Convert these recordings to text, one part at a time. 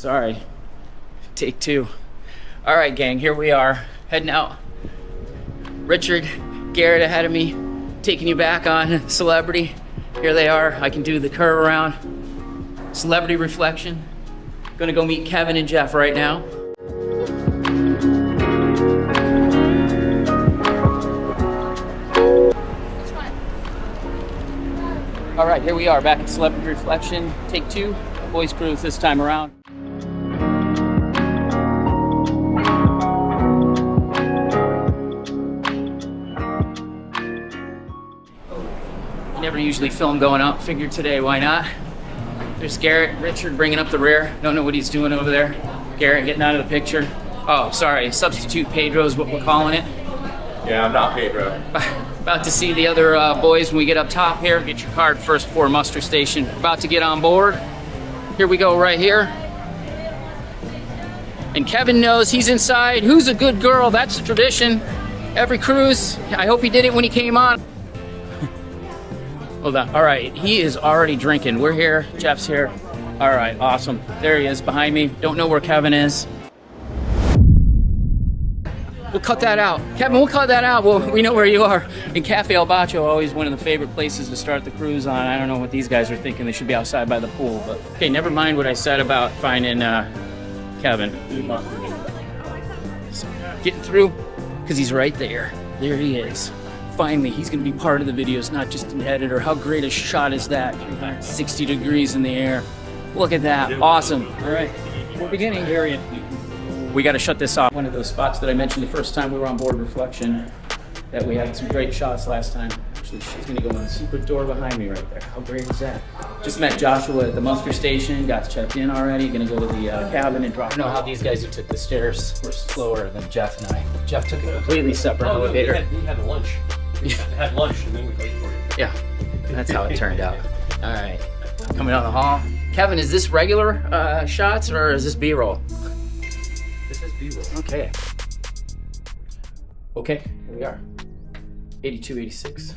Sorry. Take two. All right, gang, here we are, heading out. Richard, Garrett ahead of me, taking you back on Celebrity. Here they are. I can do the curve around. Celebrity reflection. Gonna go meet Kevin and Jeff right now. All right, here we are back in Celebrity Reflection. Take two, boys cruise this time around. Never usually film going up, figured today, why not? There's Garrett, Richard bringing up the rear. Don't know what he's doing over there. Garrett getting out of the picture. Oh, sorry, substitute Pedro is what we're calling it. Yeah, I'm not Pedro. About to see the other boys when we get up top here. Get your card first for muster station. About to get on board. Here we go right here. And Kevin knows he's inside. Who's a good girl? That's the tradition. Every cruise. I hope he did it when he came on. Hold on. All right, he is already drinking. We're here. Jeff's here. All right, awesome. There he is behind me. Don't know where Kevin is. We'll cut that out. Kevin, we'll cut that out. Well, we know where you are. And Cafe El Bacho, always one of the favorite places to start the cruise on. I don't know what these guys are thinking. They should be outside by the pool. But okay, never mind what I said about finding Kevin. So, getting through, because he's right there. There he is. Finally, he's going to be part of the videos, not just an editor. How great a shot is that? 60 degrees in the air. Look at that. Awesome. All right, we're beginning. We got to shut this off. One of those spots that I mentioned the first time we were on board Reflection, that we had some great shots last time. Actually, she's going to go in the secret door behind me right there. How great is that? Just met Joshua at the muster station. Got checked in already. Going to go to the cabin and drop. I don't know how these guys who took the stairs were slower than Jeff and I. Jeff took a completely separate elevator. We had lunch. We had lunch and then we waited for you. Yeah, that's how it turned out. All right, coming down the hall. Kevin, is this regular shots or is this B-roll? This is B-roll. Okay. Okay, here we are. 82, 86.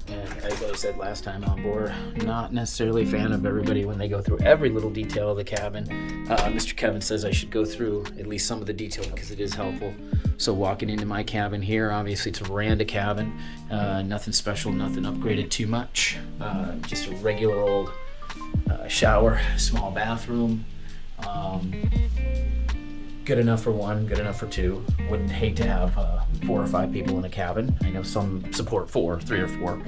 And as I said last time on board, not necessarily a fan of everybody when they go through every little detail of the cabin. Mr. Kevin says I should go through at least some of the detail because it is helpful. So walking into my cabin here, obviously it's a veranda cabin. Nothing special, nothing upgraded too much. Just a regular old shower, small bathroom. Good enough for one, good enough for two. Wouldn't hate to have 4 or 5 people in a cabin. I know some support 4, 3 or 4.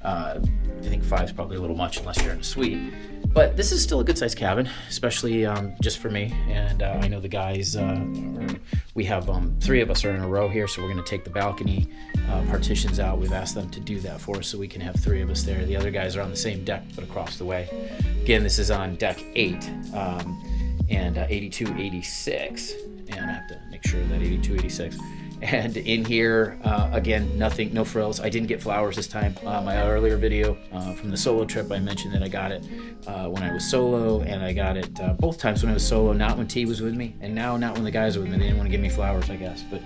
I think 5 is probably a little much unless you're in a suite. But this is still a good sized cabin, especially just for me. And I know the guys, we have 3 of us are in a row here, so we're gonna take the balcony partitions out. We've asked them to do that for us so we can have 3 of us there. The other guys are on the same deck, but across the way. Again, this is on deck 8. And 82, 86, and I have to make sure that 82, 86. And in here, again, nothing, no frills. I didn't get flowers this time. My earlier video from the solo trip, I mentioned that I got it when I was solo, and I got it both times when I was solo, not when T was with me, and now not when the guys are with me. They didn't want to give me flowers, I guess, but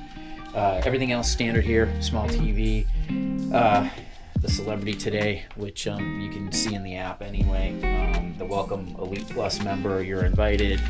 everything else standard here, small TV. The Celebrity today, which you can see in the app anyway. The Welcome Elite Plus member, you're invited.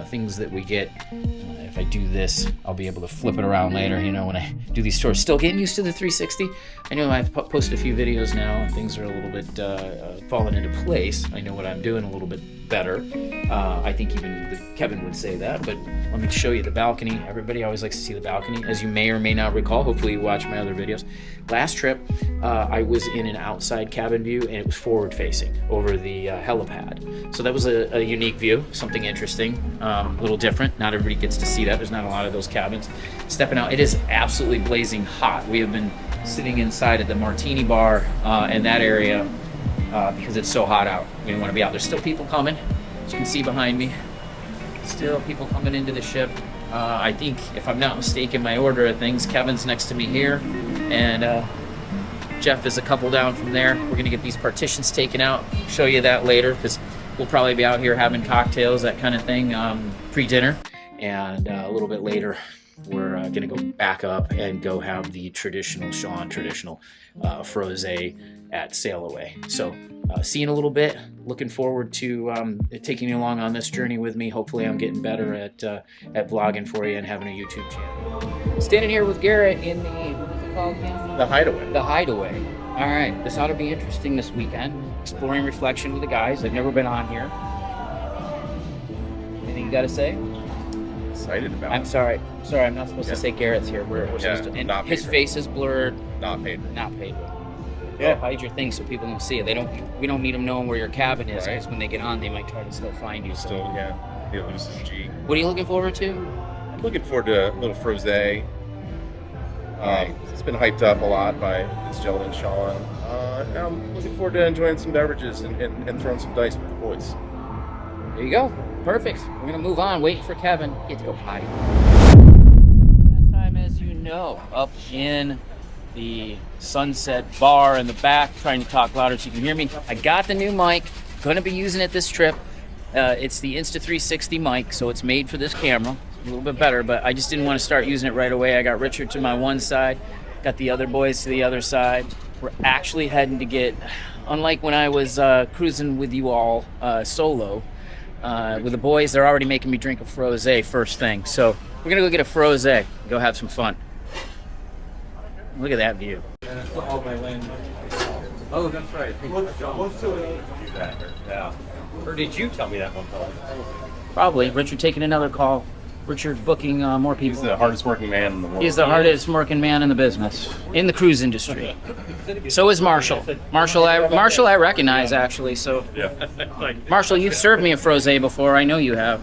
Things that we get. If I do this, I'll be able to flip it around later, you know, when I do these tours. Still getting used to the 360. I know I've posted a few videos now and things are a little bit falling into place. I know what I'm doing a little bit better. I think even Kevin would say that, but let me show you the balcony. Everybody always likes to see the balcony. As you may or may not recall, hopefully you watch my other videos. Last trip, I was in an outside cabin view and it was forward facing over the helipad. So that was a unique view, something interesting, a little different. Not everybody gets to see that. There's not a lot of those cabins. Stepping out, it is absolutely blazing hot. We have been sitting inside at the Martini Bar in that area because it's so hot out. We didn't want to be out. There's still people coming, as you can see behind me. Still people coming into the ship. I think, if I'm not mistaken, my order of things, Kevin's next to me here, and Jeff is a couple down from there. We're gonna get these partitions taken out, show you that later, because we'll probably be out here having cocktails, that kind of thing, pre-dinner. And a little bit later, we're gonna go back up and go have the traditional Sean, frosé at Sail Away. So see you in a little bit. Looking forward to taking you along on this journey with me. Hopefully I'm getting better at vlogging for you and having a YouTube channel. Standing here with Garrett in the, what is it called again? The Hideaway. The Hideaway. All right, this ought to be interesting this weekend. Exploring reflection with the guys. They've never been on here. Anything you got to say? Excited about I'm it. sorry. I'm not supposed to say Garrett's here. We're supposed to. And not his Pedro. face is blurred. Not Pedro. Not Pedro. Yeah. Hide your things so people don't see it. We don't need them knowing where your cabin is, Right. because when they get on, they might try to still find you. So. Still, yeah. The elusive G. What are you looking forward to? I'm looking forward to a little frosé. Right. It's been hyped up a lot by Fitzgerald and Sean. And I'm looking forward to enjoying some beverages and throwing some dice with the boys. There you go. Perfect. We're gonna move on. Waiting for Kevin. Get to go potty. Last time, as you know, up in the Sunset Bar in the back, trying to talk louder so you can hear me. I got the new mic. Gonna be using it this trip. It's the Insta360 mic, so it's made for this camera. It's a little bit better, but I just didn't want to start using it right away. I got Richard to my one side, got the other boys to the other side. We're actually heading to get, unlike when I was cruising with you all solo, with the boys, they're already making me drink a frosé first thing. So we're gonna go get a frosé, go have some fun. Look at that view. Oh, that's right. Yeah. Or did you tell me that one time? Probably. Richard taking another call. Richard booking more people. He's the hardest working man in the world. He's the hardest working man in the business, in the cruise industry. So is Marshall. Marshall I recognize, actually. So, Yeah. Marshall, you've served me a frosé before. I know you have.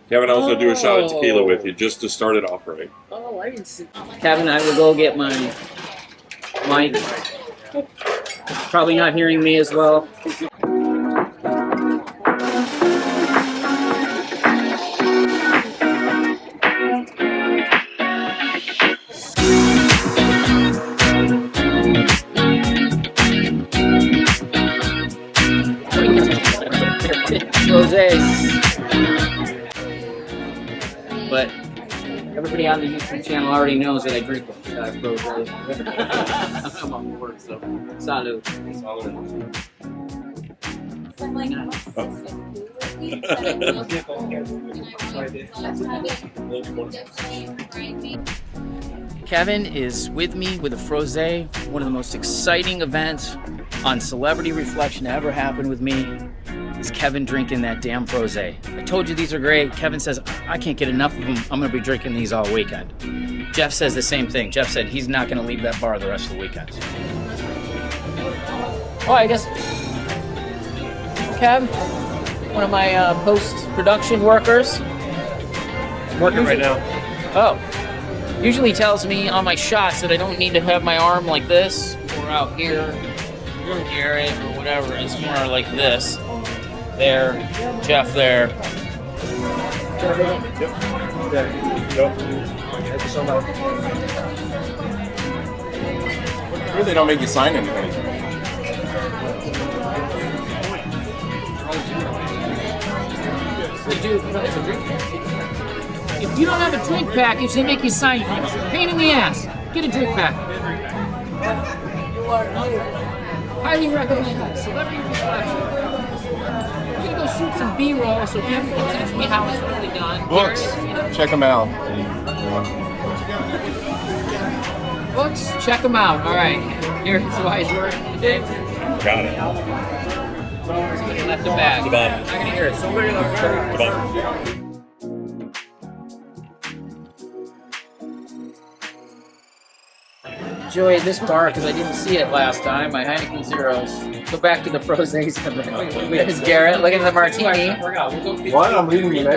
Kevin, I was going to do a shot of tequila with you just to start it off right. Oh, I didn't see. Kevin, I will go get my mic. Probably not hearing me as well. Rosés. But everybody on the YouTube channel already knows that I drink rosé. I'm on board, so salud. Kevin is with me with a frosé, one of the most exciting events on Celebrity Reflection to ever happen with me. Is Kevin drinking that damn frosé. I told you these are great. Kevin says, I can't get enough of them. I'm going to be drinking these all weekend. Jeff says the same thing. Jeff said he's not going to leave that bar the rest of the weekend. Oh, I guess Kev, one of my post-production workers. Working right now. Oh, usually tells me on my shots that I don't need to have my arm like this or out here or Garrett or whatever. It's more like this. There, Jeff there. Really, they don't make you sign anything. They do. It's a drink package. If you don't have a drink package, they make you sign things. Pain in the ass. Get a drink package. Highly recommend Celebrity Reflection. I'm gonna go shoot some B-roll so Kevin can teach me how it's really done. Books. Check them out. Books, check them out. All right. Here's why he's working today. Got it. Somebody left the bag. Goodbye. I'm gonna hear it. Somebody left the bag. Goodbye. Enjoy this bar because I didn't see it last time. My Heineken Zeros. Go back to the frosés. There's Garrett. Look at the martini. What? I'm reading the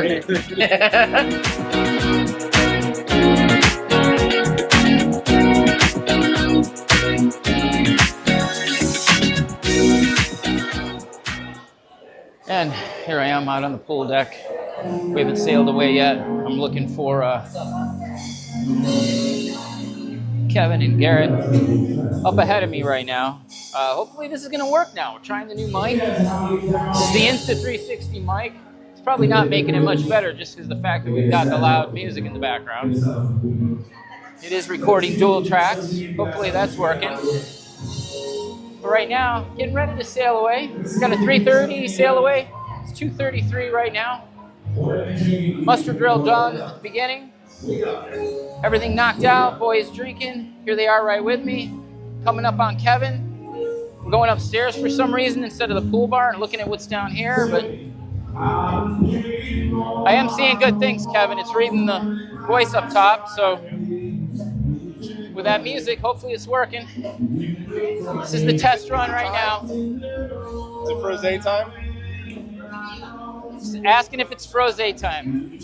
And here I am out on the pool deck. We haven't sailed away yet. I'm looking for Kevin and Garrett up ahead of me right now. Hopefully this is going to work now. We're trying the new mic. This is the Insta360 mic. It's probably not making it much better just because of the fact that we've got the loud music in the background. It is recording dual tracks. Hopefully that's working. But right now, getting ready to sail away. We've got a 3:30 sail away. It's 2:33 right now. Muster drill done at the beginning. Everything knocked out. Boys drinking. Here they are right with me. Coming up on Kevin. We're going upstairs for some reason instead of the pool bar and looking at what's down here. But I am seeing good things, Kevin. It's reading the voice up top. So with that music, hopefully it's working. This is the test run right now. Is it Frosé time? Just asking if it's Frosé time.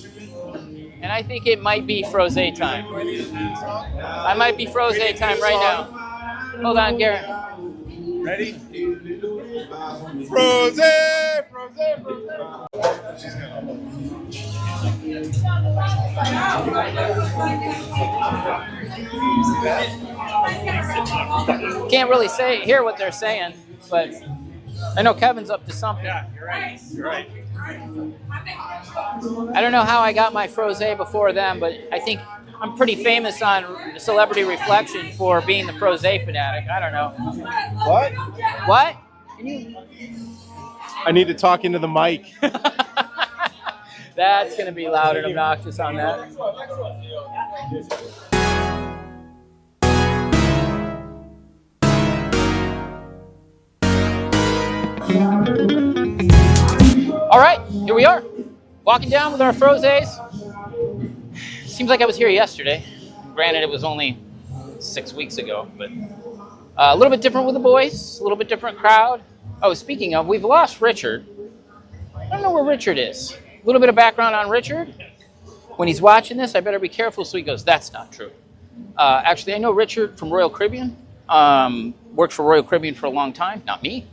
And I think it might be Frosé time. I might be Frosé time right now. Hold on, Garrett. Ready? Frosé, Frosé, Can't really hear what they're saying, but I know Kevin's up to something. Yeah, you're right. You're right. I don't know how I got my Frosé before them, but I think I'm pretty famous on Celebrity Reflection for being the Frosé fanatic. I don't know. What? What? I need to talk into the mic. That's going to be loud and obnoxious on that. All right, here we are. Walking down with our Frosés. Seems like I was here yesterday. Granted, it was only 6 weeks ago, but a little bit different with the boys, a little bit different crowd. Oh, speaking of, we've lost Richard. I don't know where Richard is. A little bit of background on Richard. When he's watching this, I better be careful so he goes, that's not true. Actually, I know Richard from Royal Caribbean. Worked for Royal Caribbean for a long time, not me.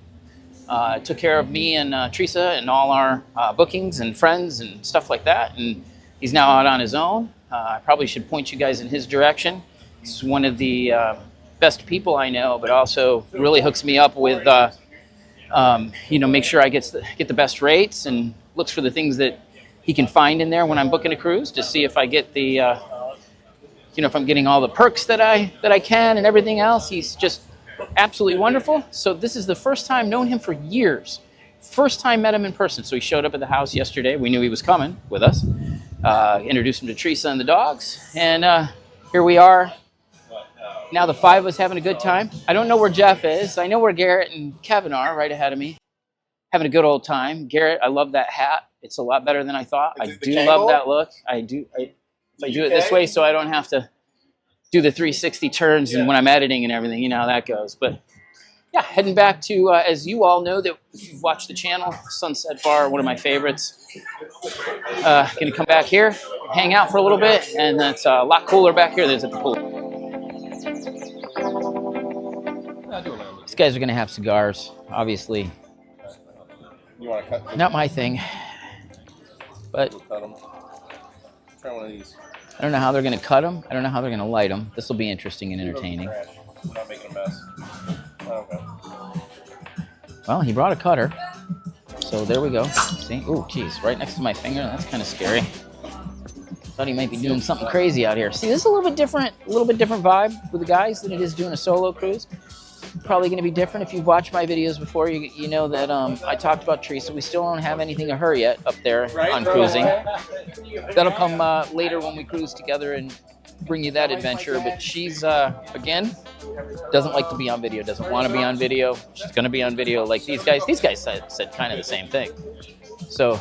Took care of me and Teresa and all our bookings and friends and stuff like that. And he's now out on his own. I probably should point you guys in his direction. He's one of the best people I know, but also really hooks me up with, make sure I get the best rates and looks for the things that he can find in there when I'm booking a cruise to see if I get the, if I'm getting all the perks that I can and everything else. He's just absolutely wonderful. So this is the first time, known him for years. First time met him in person. So he showed up at the house yesterday. We knew he was coming with us. Introduced him to Teresa and the dogs. And here we are. Now the five of us having a good time. I don't know where Jeff is. I know where Garrett and Kevin are right ahead of me. Having a good old time. Garrett, I love that hat. It's a lot better than I thought. I do love that look. I do. If I do it this way so I don't have to do the 360 turns and when I'm editing and everything, you know how that goes. But yeah, heading back to, as you all know that if you've watched the channel, Sunset Bar, one of my favorites. Gonna come back here, hang out for a little bit, and it's a lot cooler back here than it's at the pool. These guys are gonna have cigars, obviously. You want to cut? Not my thing, but Cut them. Try one of these. I don't know how they're gonna cut them. I don't know how they're gonna light them. This will be interesting and entertaining. I'm not making a mess. Okay. Well, he brought a cutter, so there we go. See? Oh, geez, right next to my finger. That's kind of scary. Thought he might be doing something crazy out here. See, this is a little bit different vibe with the guys than it is doing a solo cruise. Probably going to be different. If you've watched my videos before, you know that I talked about Teresa. We still don't have anything of her yet up there on cruising. That'll come later when we cruise together and bring you that adventure. But she's, again, doesn't like to be on video, doesn't want to be on video. She's going to be on video like these guys. These guys said kind of the same thing. So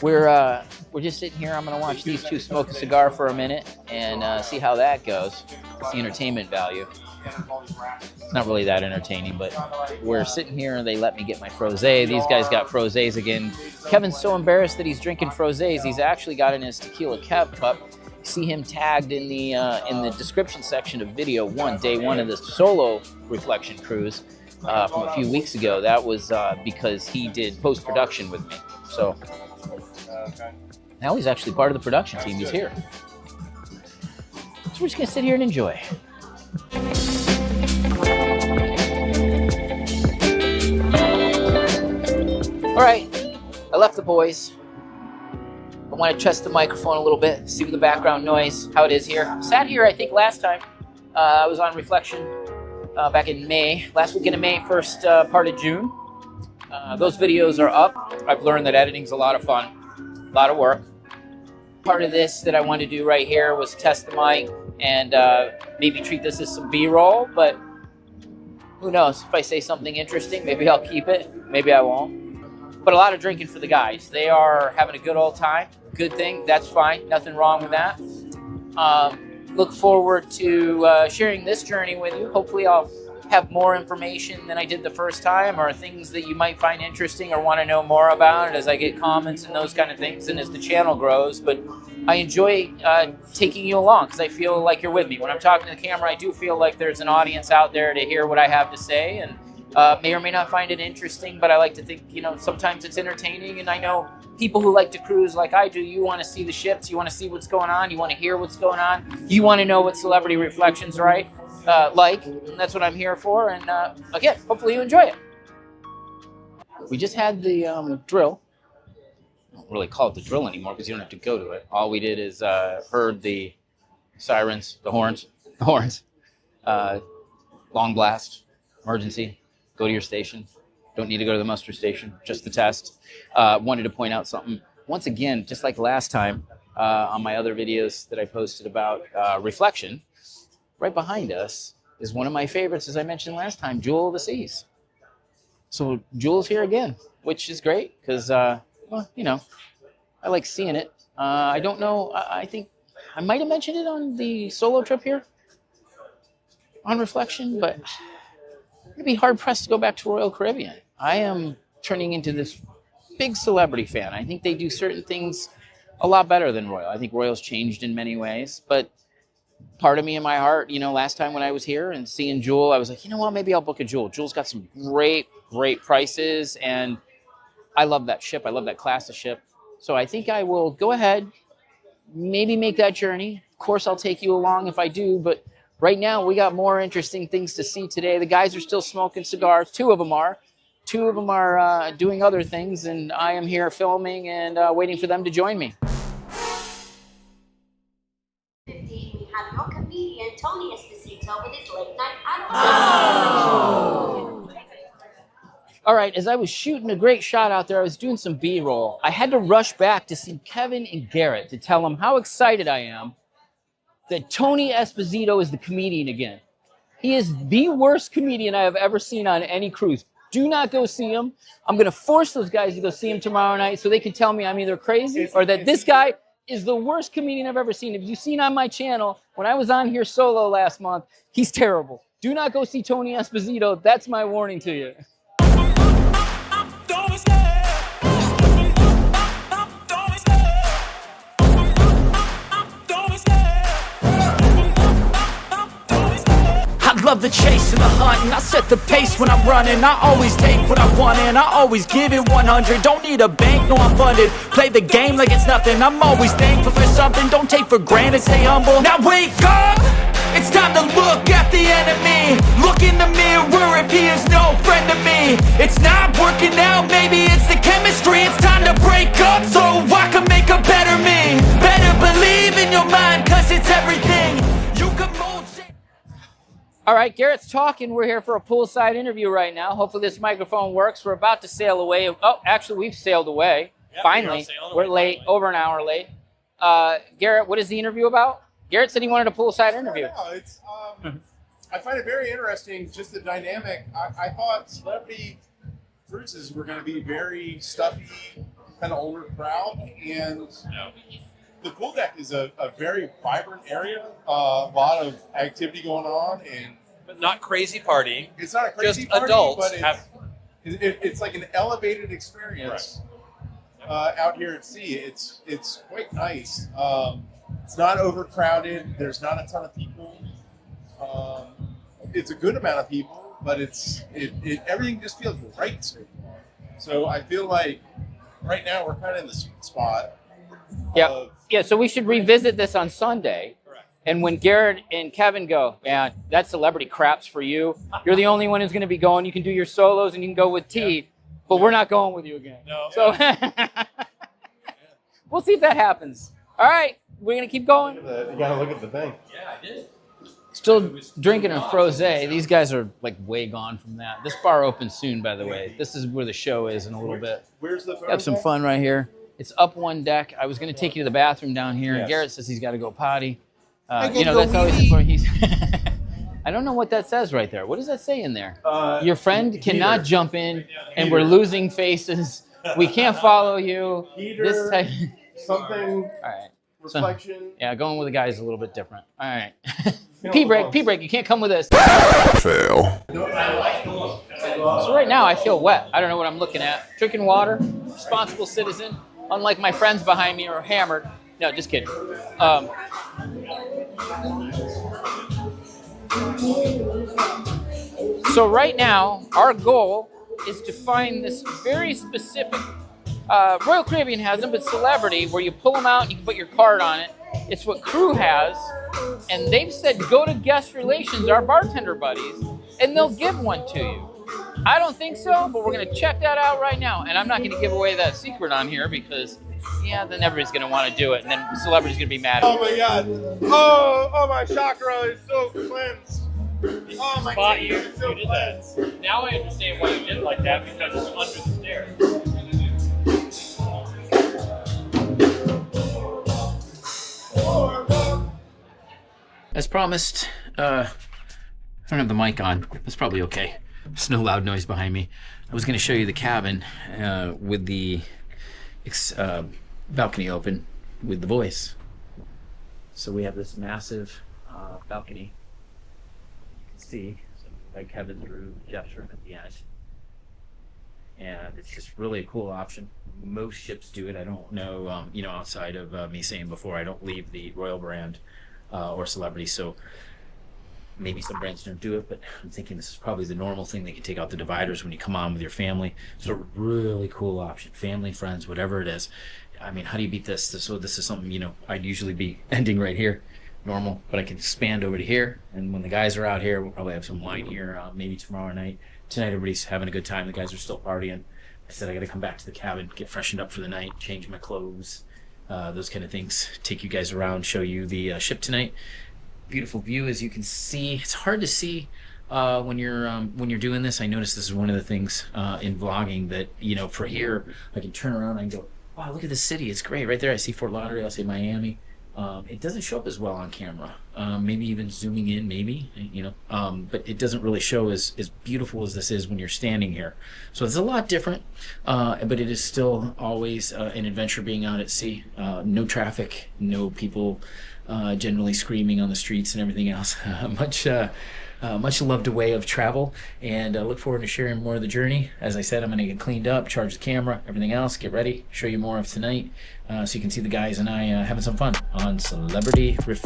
we're just sitting here. I'm going to watch these two smoke a cigar for a minute and see how that goes. It's the entertainment value. It's not really that entertaining, but we're sitting here and they let me get my Frosé. These guys got Frosés again. Kevin's so embarrassed that he's drinking Frosés. He's actually got in his Tequila Kev cup. See him tagged in the description section of video one, day one of the solo reflection cruise from a few weeks ago. That was because he did post-production with me. So now he's actually part of the production team. He's here. So we're just going to sit here and enjoy. All right, I left the boys. I want to test the microphone a little bit, see what the background noise, how it is here. Sat here, I think, last time. I was on Reflection back in May, last weekend of May, first part of June. Those videos are up. I've learned that editing's a lot of fun, a lot of work. Part of this that I wanted to do right here was test the mic and maybe treat this as some B-roll, but who knows? If I say something interesting, maybe I'll keep it, maybe I won't. But a lot of drinking for the guys. They are having a good old time. Good thing, that's fine, nothing wrong with that. Look forward to sharing this journey with you. Hopefully I'll have more information than I did the first time, or things that you might find interesting or want to know more about as I get comments and those kind of things and as the channel grows. But I enjoy taking you along because I feel like you're with me. When I'm talking to the camera, I do feel like there's an audience out there to hear what I have to say, and may or may not find it interesting, but I like to think, sometimes it's entertaining. And I know people who like to cruise like I do, you want to see the ships, you want to see what's going on, you want to hear what's going on, you want to know what Celebrity Reflections and that's what I'm here for. And again, hopefully you enjoy it. We just had the drill. I don't really call it the drill anymore because you don't have to go to it. All we did is heard the sirens, the horns, long blast, emergency, go to your station. Don't need to go to the muster station, just the test. Wanted to point out something. Once again, just like last time on my other videos that I posted about Reflection, right behind us is one of my favorites, as I mentioned last time, Jewel of the Seas. So Jewel's here again, which is great because, I like seeing it. I don't know, I think I might have mentioned it on the solo trip here on Reflection, but I'm going to be hard-pressed to go back to Royal Caribbean. I am turning into this big Celebrity fan. I think they do certain things a lot better than Royal. I think Royal's changed in many ways, but part of me in my heart, last time when I was here and seeing Jewel, I was like, you know what, maybe I'll book a Jewel. Jewel's got some great prices, and I love that ship. I love that class of ship. So I think I will go ahead, maybe make that journey. Of course, I'll take you along if I do, but right now, we got more interesting things to see today. The guys are still smoking cigars. Two of them are doing other things, and I am here filming and waiting for them to join me. 15, we have your comedian, Tony Esposito, with his late night Ironman. All right, as I was shooting a great shot out there, I was doing some B-roll. I had to rush back to see Kevin and Garrett to tell them how excited I am that Tony Esposito is the comedian again. He is the worst comedian I have ever seen on any cruise. Do not go see him. I'm going to force those guys to go see him tomorrow night so they can tell me I'm either crazy or that this guy is the worst comedian I've ever seen. If you've seen on my channel, when I was on here solo last month, he's terrible. Do not go see Tony Esposito. That's my warning to you. Love the chase and the hunt, and I set the pace when I'm running. I always take what I want and I always give it 100. Don't need a bank, no, I'm funded. Play the game like it's nothing. I'm always thankful for something. Don't take for granted, stay humble. Now wake up, it's time to look at the enemy. Look in the mirror if he is no friend to me. It's not working out, maybe it's the chemistry. It's time to break up so I can make a better me. Better believe in your mind, cause it's everything. You can mold. All right, Garrett's talking. We're here for a poolside interview right now. Hopefully this microphone works. We're about to sail away. Oh, actually, we've sailed away. Yep, finally. We're late, over an hour late. Garrett, what is the interview about? Garrett said he wanted a poolside interview. Yeah, it's, I find it very interesting, just the dynamic. I thought Celebrity cruises were going to be very stuffy, kind of older crowd, and the pool deck is a very vibrant area. A lot of activity going on, and but not crazy party. it's not a crazy Just party, adults but it's like an elevated experience out here at sea. It's quite nice. It's not overcrowded. There's not a ton of people. It's a good amount of people, but everything just feels right so far. So I feel like right now we're kind of in the sweet spot. Yeah, so we should revisit this on Sunday. Correct. And when Garrett and Kevin go, yeah, that Celebrity crap's for you. You're the only one who's going to be going. You can do your solos and you can go with T. but we're not going with you again. No. So we'll see if that happens. All right, we're gonna keep going. You gotta look at the thing. Yeah, I did. Still drinking a frosé. These guys are like way gone from that. This bar opens soon, by the way. This is where the show is in a little bit. Where's the Have some fun right here. It's up one deck. I was going to take you to the bathroom down here. Yes. Garrett says he's got to go potty. gotta You know, go that's always pee-pee. important. He's I don't know what that says right there. What does that say in there? Your friend cannot jump in, and we're losing faces. We can't follow you. Heater. This type. Something. All right. Reflection. Yeah, going with the guy is a little bit different. All right. Pee break. You can't come with us. Fail. So right now I feel wet. I don't know what I'm looking at. Drinking water, responsible citizen. Unlike my friends behind me are hammered. No, just kidding. So right now our goal is to find this very specific. Royal Caribbean has them, but Celebrity, where you pull them out and you can put your card on it. It's what Crew has, and they've said go to guest relations, our bartender buddies, and they'll give one to you. I don't think so, but we're gonna check that out right now. And I'm not gonna give away that secret on here because, yeah, then everybody's gonna want to do it, and then Celebrity's gonna be mad. Oh my god. Oh, my chakra is so cleansed. Oh my god, it's so cleansed. Now I understand why you did like that, because it's under the stairs. As promised, I don't have the mic on. That's probably okay. There's no loud noise behind me. I was going to show you the cabin with the balcony open with the voice. So we have this massive balcony. You can see like Kevin through Jeff's room at the end. And it's just really a cool option. Most ships do it. I don't know, outside of me saying before, I don't leave the Royal brand or Celebrity, so maybe some brands don't do it, but I'm thinking this is probably the normal thing. They can take out the dividers when you come on with your family. So really cool option. Family, friends, whatever it is. I mean, how do you beat this? So this is something, I'd usually be ending right here, normal, but I can expand over to here. And when the guys are out here, we'll probably have some wine here, maybe tomorrow night. Tonight, everybody's having a good time. The guys are still partying. I said I got to come back to the cabin, get freshened up for the night, change my clothes, those kind of things. Take you guys around, show you the ship tonight. Beautiful view, as you can see. It's hard to see when you're doing this. I noticed this is one of the things in vlogging that for here I can turn around and go, wow, look at the city. It's great right there. I see Fort Lauderdale. I see Miami. It doesn't show up as well on camera. Maybe even zooming in, but it doesn't really show as beautiful as this is when you're standing here. So it's a lot different, but it is still always an adventure being out at sea. No traffic, no people generally screaming on the streets and everything else. Much loved a way of travel, and look forward to sharing more of the journey. As I said, I'm going to get cleaned up, charge the camera, everything else, get ready, show you more of tonight, so you can see the guys and I having some fun on Celebrity Riff.